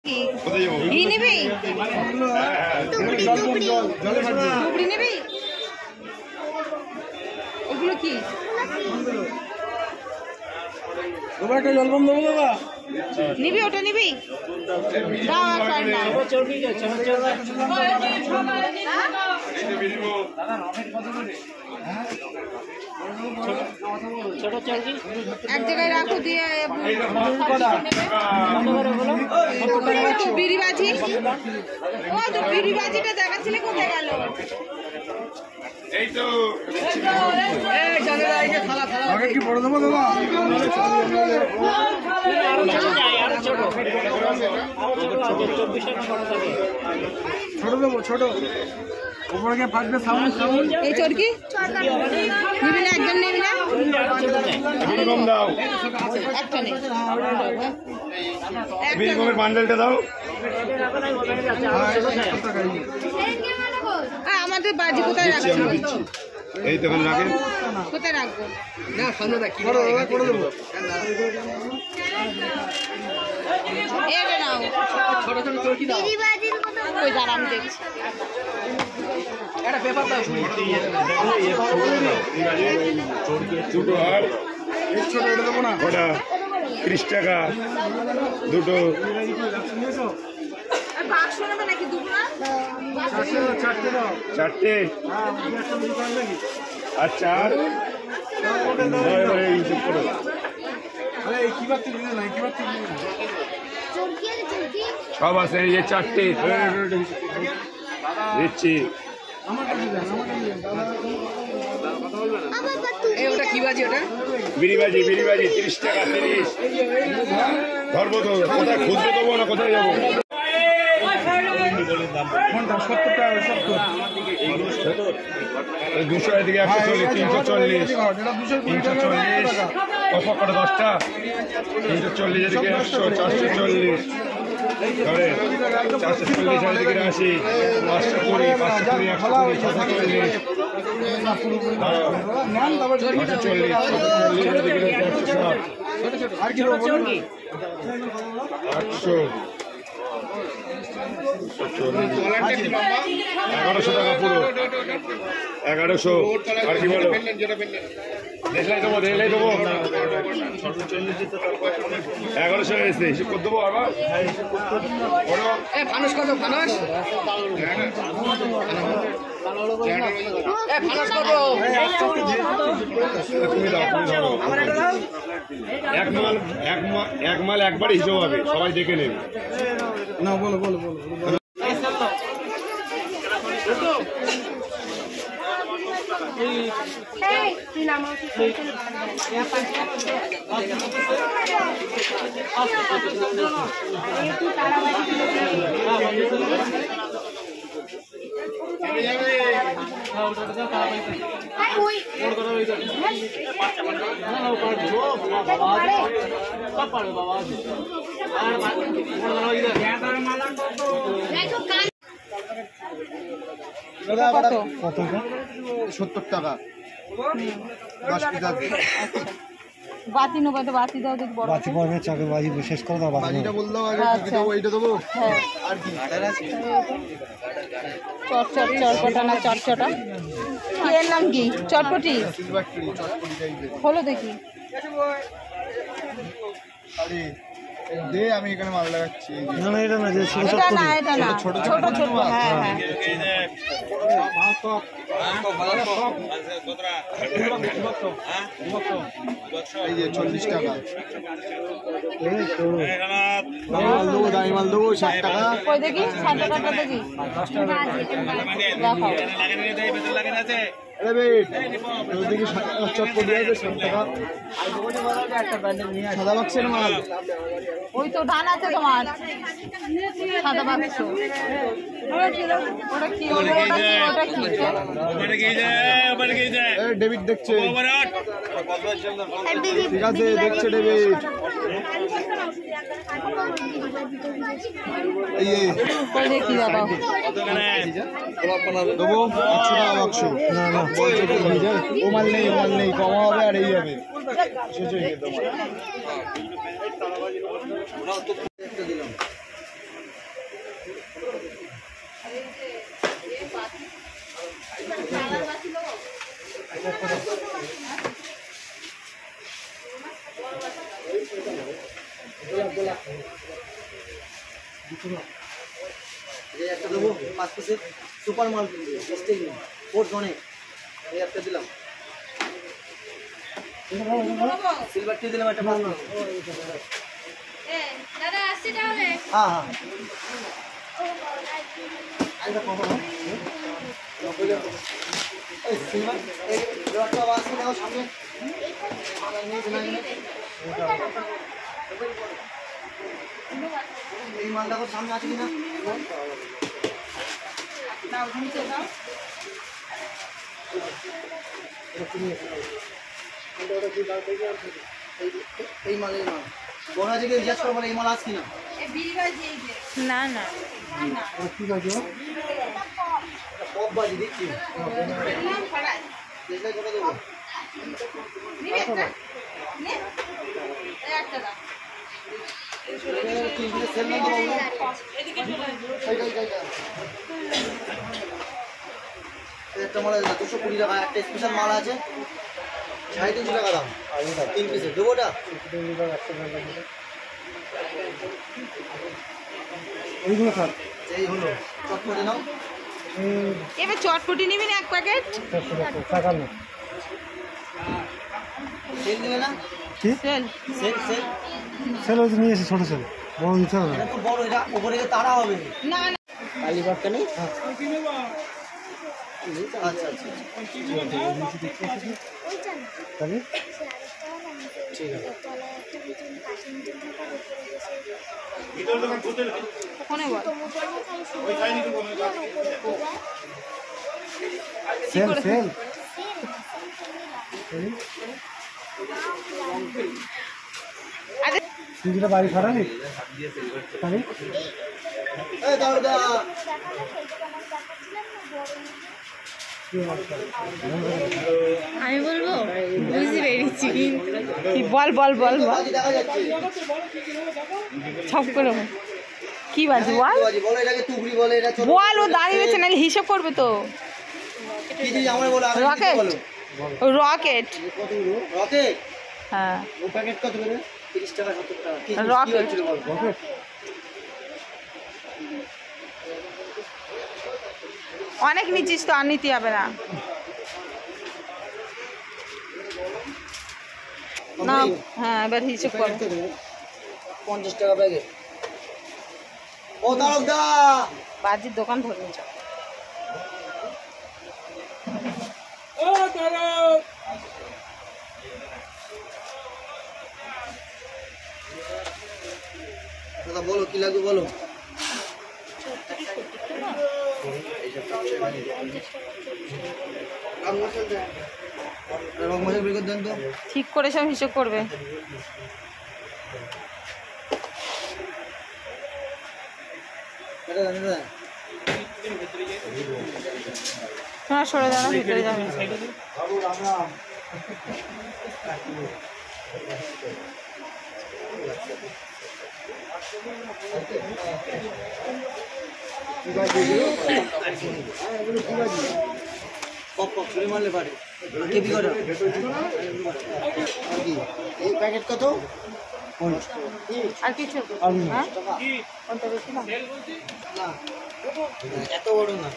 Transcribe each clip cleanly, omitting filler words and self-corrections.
নিবি নিবি ওগুলো কি একটা জল বন্ধ দেবো বাবা নিবি ওটা নিবি দাও এক জায়গায় রাখো দিয়ে বিড়িবাজি ও তো বিড়িবাজিটা দেখাচ্ছিলে কোথায় গেল কি বড় দেবো দাদা ছোট দেবো ছোট উপরে গিয়ে ফাটবে সাউন্ড এই চরকি নিবি না একদম নিবি না একটা নেই বান্ডেলটা দাও আমাদের বাজি কোথায় রাখছি এই তো রাখেন কোথায় রাখবো না সামনে রাখি করে দেবো এটা নাও ছোট ছোট চরকি দাও ওই দাঁড়া আমি দেখছি একটা পেপার দাও দুটো আর ছোট এটা দেবো না ওটা 30 টাকা দুটো বাক্স নেবে নাকি দুপুরা চারটে দাও চারটে আর চার সব আছে এই যে চারটে দিচ্ছি ওটা কি বাজি ওটা বিড়িবাজি 30 টাকা 30 ধরবো তো কোথায় খুঁজতে দেবো না কোথায় যাবো 200 এদিকে 140 340 কত করে 10টা 340 এদিকে 100 440 ধরে 440 এদিকে 80 520 520 140 800 1100 টাকা পুরো 1100 আর কি বলো দেখলাই দেবো 1100 এসে হিসেব করে দেবো আবার ফানুস কত ফানুস ফানুস কত তুমি দাও এক মাল একবারই হিসেব হবে সবাই দেখে নেবে না বলো কত 70 টাকা 10 পিস বাতি নেবো তো বাতি দাও দেখি বড় বাতি পড়বে চাকে বাজি শেষ করে দাও বাজিটা বললাম আগে কি দেবো এইটা দেবো আর কি চটপটা না চটচটা কি এর নাম কি চটপটি হলো দেখি আরে দে আমি এখানে মাল লাগাচ্ছি না এটা না যে এটা না ছোট হ্যাঁ এই যে 40 টাকা মাল দেবো দামি মাল দেবো 60 টাকা কই দেখি 60 টাকাটা দেখি দেখাও দেখি চপ্পল দিয়ে 60 টাকা সাদা বাক্সের মাল ওই তো ডান আছে তোমার সাদা বাক্স ডেভিড দেখছে ঠিক আছে দেখছে ডেভিড এই দেখি দাদা দেবো 100 টাকা বাক্স ও মাল নেই কমা হবে আর এই হবে এই একটা দেবো 5 পিসের সুপার মাল স্টিল কোর্স অনেক এই একটা দিলাম সিলভার টি দিলাম একটা মাল দাদা আসছে তাহলে। হ্যাঁ হ্যাঁ এই সিলভার এই রটা আছে নাও সামনে এই মাল দেখো সামনে আছে কিনা দাও নিচে দাও। এই মাল বড় আছে কি জিজ্ঞাসা করবো এই মাল আছে কিনা না না পপ বাজি দেখছি দেখলে করে দেবো সেল না দেবো একটা মাল আছে 220 টাকা একটা স্পেশাল মাল আছে 350 টাকা দাম 3 পিসের দেবো ওটা এইগুলো খান এই হলো চট করে নাও এবার চটপটি নিবি না এক প্যাকেট? সেল দিলে না সেল সেল সেল সেল হয়েছে নিয়ে এসে ছোটো সেল বড় নিতে হবে এটা তো বড় এটা উপরে গিয়ে তারা হবে না না কালীবাগটা নেই আচ্ছা আচ্ছা তাহলে ঠিক আছে ওখানে বল। সেল সেল আরে তিনটা বাড়ি খারাপ তাহলে এই দাও দা আমি বলবো বুঝি বেরিয়েছি কি বল বল বল বল বাজি দেখা যাচ্ছে ছপ করে বল। কি বাজি বল বাজি বলো এটাকে টুকরি বলে এটা ছোট বল, ও দাঁড়িয়ে রয়েছে নাহলে হিসেব করবে তো। কি দিই আমরা বলো আগে রকেট বলো রকেট কত রকেট হ্যাঁ ও প্যাকেট কত করে 30 টাকা 70 টাকা কি রকেট। হচ্ছিল বল রকেট অনেক নিচ্ছিস তো আর নিতে হবে না। না হ্যাঁ এবার হিসেব কর। 50 টাকা প্যাকেট ও দাও দা বাজির দোকান ধরে নিচ্ছ। দাদা বলো কি লাগবে বলো রং মশলা বের করে দেন তো ঠিক করে সব হিসেব করবে। এটা দেন এটা দেন হ্যাঁ সরে যাও না, ভিতরে যাবে। পপ পপ ছুরি মারলে পারে কেবি কটা এই প্যাকেট কত আর কিছু হ্যাঁ কোনটা বেশি না? না এত বড় না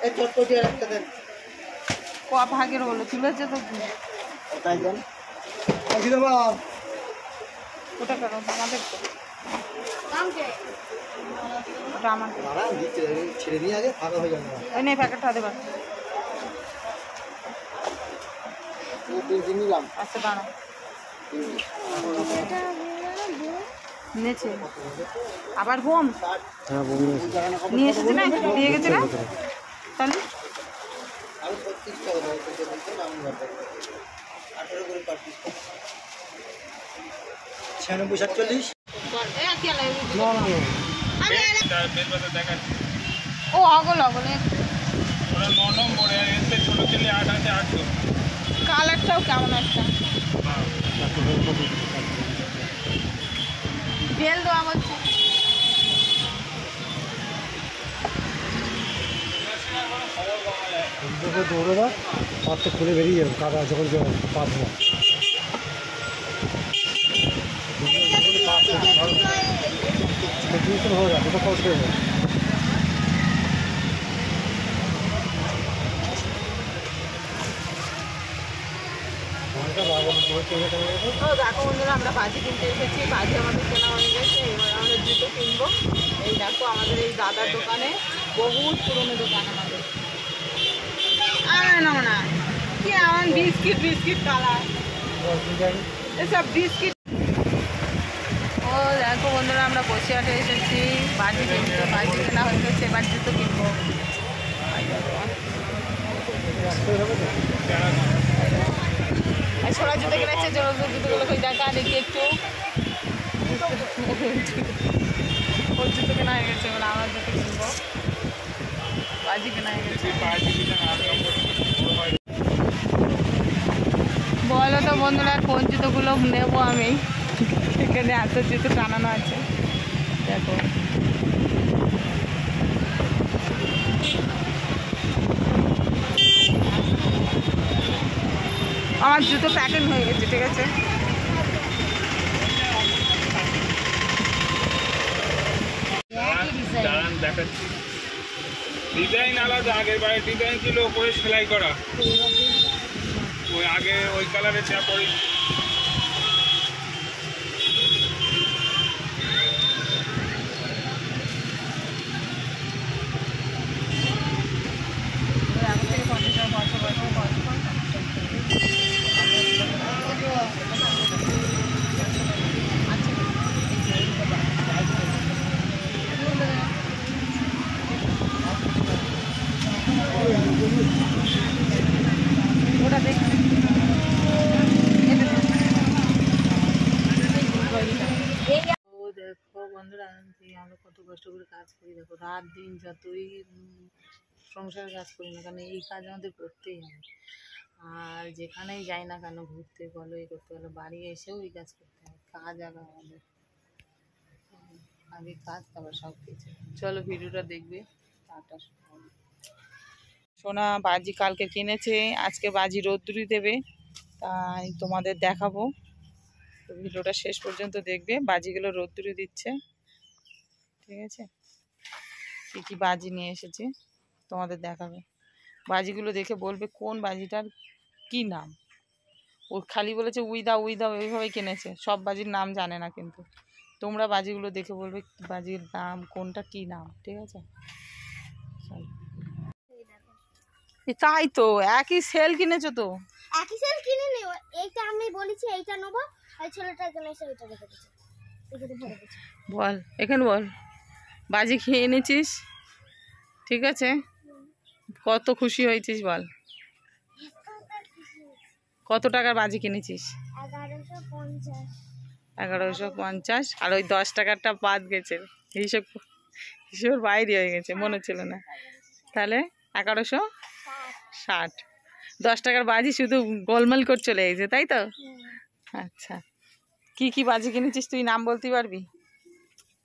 এই চটপটি আর একটা দেন ক ভাগের হলো তুলেছে তো কি? তাই দেন কি দেবো ওটা করো আমাদের তো। ওটা আমাদের। দাঁড়ান দিচ্ছে ছেড়ে দিয়ে আগে ফাঁকা হয়ে যাবে ওই নেই প্যাকেটটা দেবার। তিন নিলাম আচ্ছা দাঁড়া নিয়েছে আবার বোম নিয়ে এসেছে না দিয়ে গেছে না তাহলে আরো 36 টাকা দাও তো দেখুন আমি বলতে 18 করে পার পিস 96 47 ও অগল অগল ওরা 9 নম্বরে এসে চলে 8 আছে 800। কালারটাও কেমন একটা বেল দেওয়া বলছে। দৌড়ে দাও, পাতটা খুলে বেরিয়ে যাবে, কাদা যখন পাত না। হয়ে যাবে, ওটা খরচ হয়ে যাবে। তো দেখো বন্ধুরা, আমরা বাজি কিনতে এসেছি। বাজি আমাদের কেনা হয়ে গেছে, এবার আমরা জুতো কিনবো। এই দেখো আমাদের এই দাদার দোকানে, বহুত পুরনো দোকান আমাদের। না না কি আমার বিস্কিট বিস্কিট কালার এসব বিস্কিট। ও দেখো বন্ধুরা, আমরা বসিরহাটে এসেছি বাজি কিনতে। বাজি কেনা হয়ে গেছে, এবার জুতো কিনবো। ছোড়া জুতো কিনেছে, জুতোগুলো ওই দেখা দেখি একটু। ওর জুতো কেনা হয়ে গেছে, এবার আমার জুতো কিনবো। বাজি কেনা হয়ে গেছে। বলো তো বন্ধুরা, কোন জুতোগুলো নেবো আমি? এখানে এত জুতো টানানো আছে, দেখো। আমার জুতো প্যাকিং হয়ে গেছে, ঠিক আছে। দেখাচ্ছি ডিজাইন আলাদা, আগের বারে ডিজাইন ছিল করে সেলাই করা, ওই আগে ওই কালারের যা পরে। ওটা দেখ, দেখো বন্ধুরা, আমরা কত কষ্ট করে কাজ করি। দেখো রাত দিন যতই সংসার কাজ করি না কেন, এই কাজ আমাদের করতেই হবে। আর যেখানেই যাই না কেন, ঘুরতে বলো, এই করতে বলো, বাড়ি এসেও এই কাজ করতে হবে। কাজ আগে আমাদের, আগে কাজ, তারপর সব কিছু। চলো ভিডিওটা দেখবে। টাটা। সোনা বাজি কালকে কিনেছে, আজকে বাজি রোদ্দুরি দেবে, তাই তোমাদের দেখাবো। তো ভিডিওটা শেষ পর্যন্ত দেখবে। বাজিগুলো রোদ্দুরি দিচ্ছে, ঠিক আছে। কী কী বাজি নিয়ে এসেছে তোমাদের দেখাবে। বাজিগুলো দেখে বলবে কোন বাজিটার কি নাম। ও খালি বলেছে উই দাও ওইভাবেই কিনেছে, সব বাজির নাম জানে না। কিন্তু তোমরা বাজিগুলো দেখে বলবে বাজির নাম কোনটা, কি নাম, ঠিক আছে। তাই তো, একই সেল কিনেছো তো। একই সেল কিনে নিও। এইটা আমি বলেছি এইটা নেবো, আর ছেলেটা কিনেছে এইটা রেখে দিয়েছে, এখানে ভরে দিয়েছে। বল, এখানে বল, বাজি খেয়ে এনেছিস, ঠিক আছে। কত খুশি হয়েছিস বল। কত টাকার বাজি কিনেছিস? 1150। 1150। আর ওই 10 টাকারটা বাদ গেছে, হিসেবের বাইরে হয়ে গেছে, মনে ছিল না। তাহলে 1160। 10 টাকার বাজি শুধু গোলমাল করে চলে গেছে, তাই তো। আচ্ছা, কি কি বাজি কিনেছিস তুই নাম বলতে পারবি?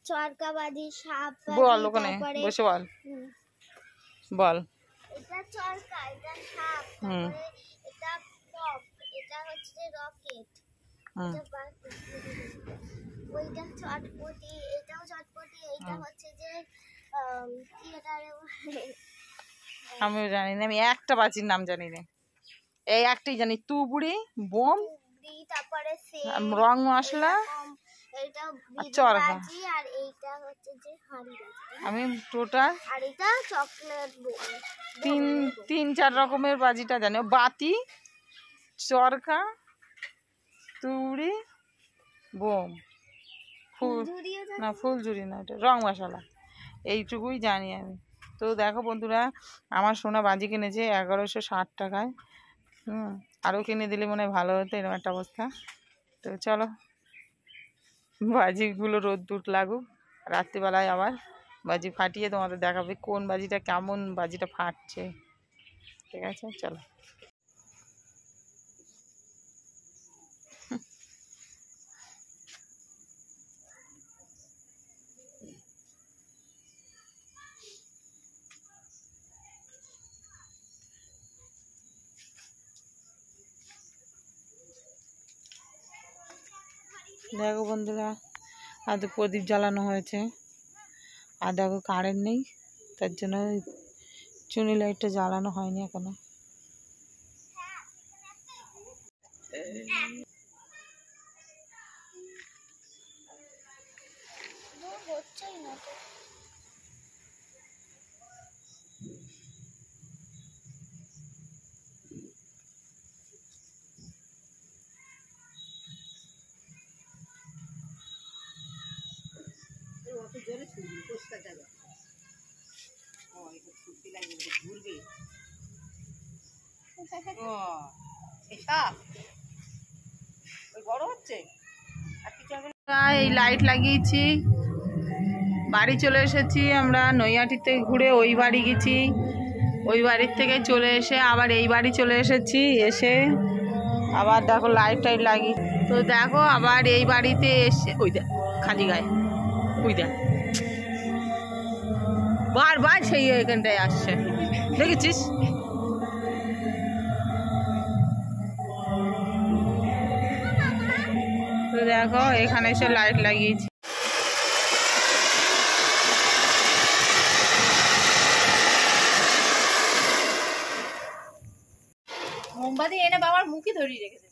চরকা বাজি, সাপ বল, ওখানে বসে বল, বল। এটা চরকা, এটা সাপ, এটা পপ, এটা হচ্ছে রকেট, এটা বাতি, ওইটা চটপটি, এটাও চটপটি, এইটা হচ্ছে যে কি এটা আমিও জানি না, আমি একটা বাজির নাম জানি না, এই একটাই জানি, তুবড়ি, বোম, তারপরে রং মশলা, এটা চরকা। বাজি, আর এইটা হচ্ছে যে হাঁড়ি বাজি। আমি টোটাল আর এটা চকলেট তিন চার রকমের বাজিটা জানি। বাতি, চরকা, তুড়ি, বোম, ফুলঝুরি না, এটা রং মশলা, এইটুকুই জানি আমি। তো দেখো বন্ধুরা, আমার সোনা বাজি কিনেছে 1160 টাকায়। আরও কিনে দিলে মনে হয় ভালো হতো, এরকম একটা অবস্থা। তো চলো, বাজিগুলো রোদ্দুর লাগুক, রাত্রিবেলায় আবার বাজি ফাটিয়ে তোমাদের দেখাবে কোন বাজিটা কেমন, বাজিটা ফাটছে। ঠিক আছে, চলো। দেখো বন্ধুরা, আজ প্রদীপ জ্বালানো হয়েছে, আর দেখো কারেন্ট নেই, তার জন্য চুনি লাইটটা জ্বালানো হয়নি এখনো। হচ্ছেই না তো। এই লাইট লাগিয়েছি, বাড়ি চলে এসেছি আমরা। নৈহাটির থেকে ঘুরে ওই বাড়ি গেছি, ওই বাড়ির থেকে চলে এসে আবার এই বাড়ি চলে এসেছি। এসে আবার দেখো লাইট টাইট লাগিয়ে, তো দেখো আবার এই বাড়িতে এসে ওই দেখ খালি গায়ে, ওই দেখ বারবার সেই এখানটায় আসছে, দেখেছিস? তো দেখো এখানে এসে লাইট লাগিয়েছি। মোমবাতি এনে বাবার মুখে ধরিয়ে রেখেছে।